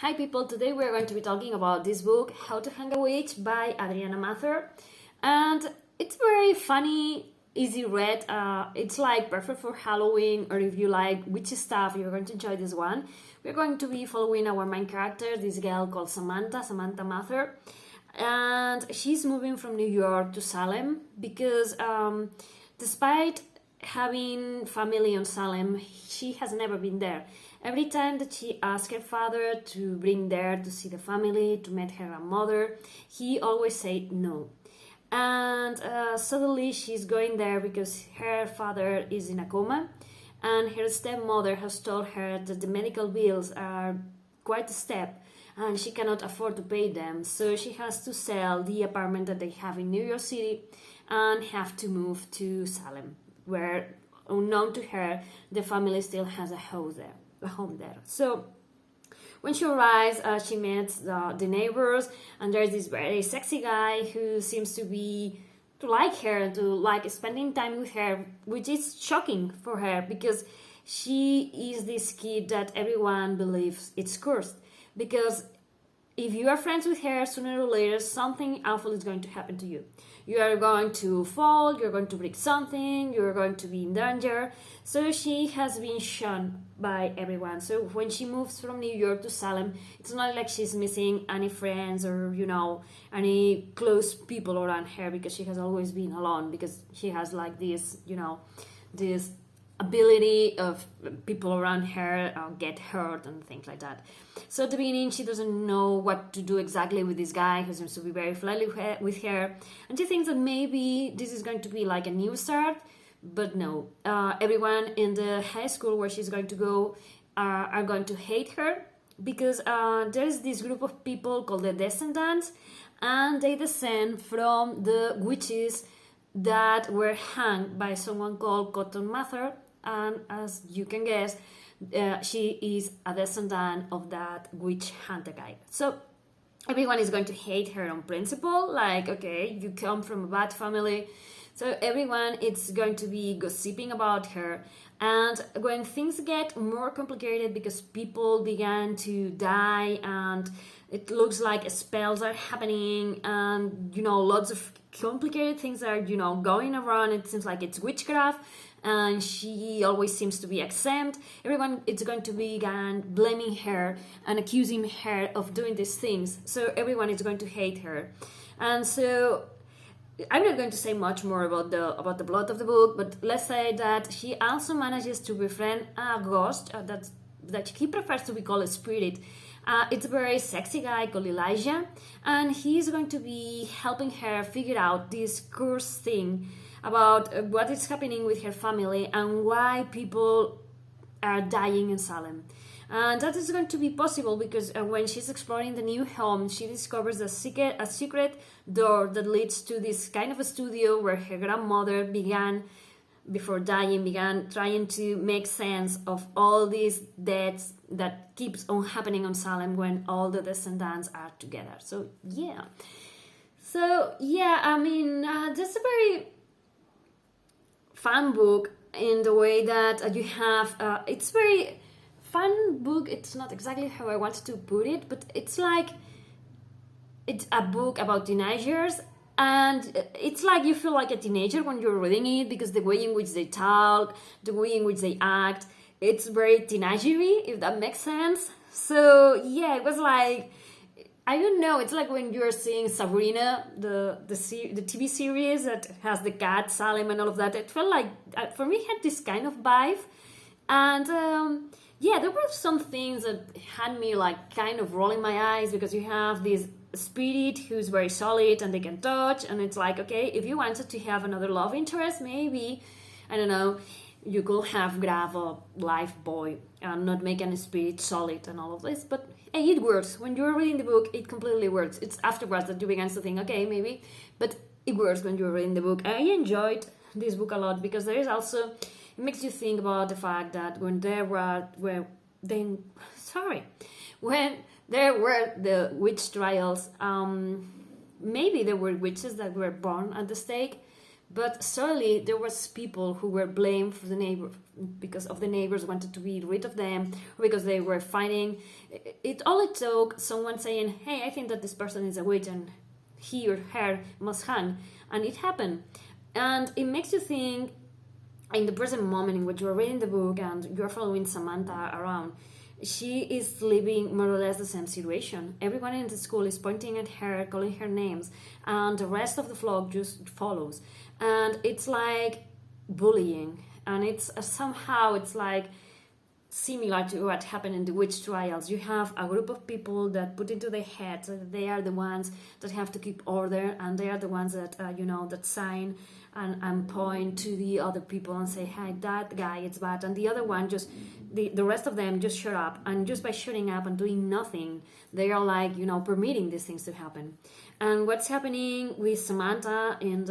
Hi people, today we're going to be talking about this book, How to Hang a Witch by Adriana Mather. And it's very funny, easy read. It's like perfect for Halloween, or if you like witchy stuff, you're going to enjoy this one. We're going to be following our main character, this girl called Samantha Mather. And she's moving from New York to Salem because despite having family on Salem, she has never been there. Every time that she asked her father to bring there to see the family, to meet her grandmother, he always said no. And suddenly she's going there because her father is in a coma, and her stepmother has told her that the medical bills are quite a step and she cannot afford to pay them. So she has to sell the apartment that they have in New York City and have to move to Salem, where, unknown to her, the family still has a home there. So when she arrives, she meets the neighbors, and there's this very sexy guy who seems to like her and to like spending time with her, which is shocking for her because she is this kid that everyone believes it's cursed. Because if you are friends with her, sooner or later something awful is going to happen to you. You are going to fall, you're going to break something, you're going to be in danger. So she has been shunned by everyone. So when she moves from New York to Salem, it's not like she's missing any friends or, any close people around her, because she has always been alone, because she has like this, this ability of people around her get hurt and things like that. So at the beginning, she doesn't know what to do exactly with this guy who seems to be very friendly with her, and she thinks that maybe this is going to be like a new start. But no, everyone in the high school where she's going to go are going to hate her, because there's this group of people called the Descendants, and they descend from the witches that were hanged by someone called Mather. And as you can guess, she is a descendant of that witch hunter guy. So everyone is going to hate her on principle, like, okay, you come from a bad family. So everyone is going to be gossiping about her. And when things get more complicated because people began to die and it looks like spells are happening and, lots of complicated things are, going around, it seems like it's witchcraft, and she always seems to be exempt. Everyone is going to begin blaming her and accusing her of doing these things. So everyone is going to hate her. And so I'm not going to say much more about the plot of the book, but let's say that she also manages to befriend a ghost that he prefers to be called a spirit. It's a very sexy guy called Elijah, and he's going to be helping her figure out this curse thing about what is happening with her family and why people are dying in Salem. And that is going to be possible because when she's exploring the new home, she discovers a secret door that leads to this kind of a studio where her grandmother before dying, began trying to make sense of all these deaths that keeps on happening on Salem when all the descendants are together. So yeah, I mean, that's a very fun book in the way that you have, it's very fun book. It's not exactly how I wanted to put it, but it's like, it's a book about teenagers, and it's like you feel like a teenager when you're reading it, because the way in which they talk, the way in which they act, it's very teenagery, if that makes sense. So yeah, it was like, I don't know, it's like when you're seeing Sabrina, the TV series that has the cat Salem and all of that. It felt like, for me, it had this kind of vibe. And there were some things that had me like kind of rolling my eyes, because you have this spirit who's very solid and they can touch, and it's like, okay, if you wanted to have another love interest, maybe, I don't know, you could have grab a live boy and not make any spirit solid and all of this. But hey, it works. When you're reading the book, it completely works. It's afterwards that you begin to think, okay, maybe, but it works when you're reading the book. I enjoyed this book a lot because there is also, it makes you think about the fact that when there were the witch trials, maybe there were witches that were born at the stake, But certainly there was people who were blamed for the neighbor because of the neighbors wanted to be rid of them, or because they were fighting. It only took someone saying, "Hey, I think that this person is a witch and he or her must hang," and it happened. And it makes you think in the present moment in which you're reading the book and you're following Samantha around. She is living more or less the same situation. Everyone in the school is pointing at her, calling her names, and the rest of the flock just follows. And it's like bullying, and it's somehow it's like similar to what happened in the witch trials. You have a group of people that put into their heads that they are the ones that have to keep order, and they are the ones that that sign and point to the other people and say, "Hey, that guy, it's bad," and the other one just the rest of them just shut up, and just by shutting up and doing nothing, they are like permitting these things to happen. And what's happening with Samantha in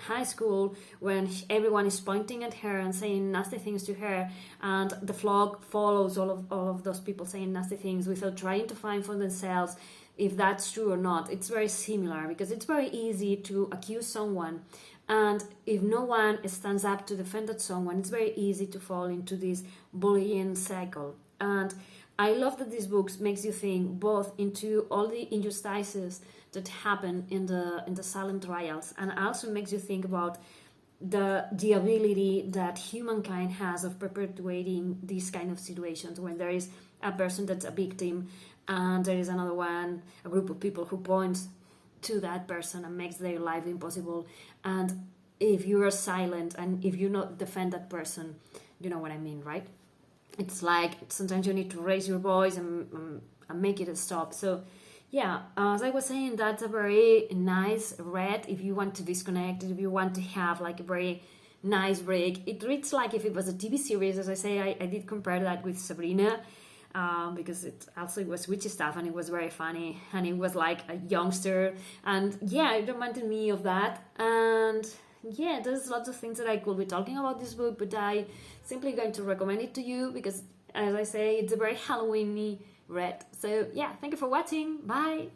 high school, when everyone is pointing at her and saying nasty things to her, and the flock follows all of those people saying nasty things without trying to find for themselves if that's true or not. It's very similar, because it's very easy to accuse someone, and if no one stands up to defend that someone, it's very easy to fall into this bullying cycle. And I love that this book makes you think both into all the injustices that happen in the Salem trials, and also makes you think about the ability that humankind has of perpetuating these kind of situations, when there is a person that's a victim and there is another one, a group of people who points to that person and makes their life impossible. And if you are silent and if you not defend that person, you know what I mean, right? It's like sometimes you need to raise your voice and make it a stop. So yeah, as I was saying, that's a very nice read if you want to disconnect, if you want to have like a very nice break. It reads like if it was a TV series. As I say, I did compare that with Sabrina, because it also was witchy stuff and it was very funny, and it was like a youngster, and yeah, it reminded me of that. And yeah, there's lots of things that I could be talking about this book, but I simply going to recommend it to you because, as I say, it's a very Halloween-y read. So yeah, thank you for watching. Bye.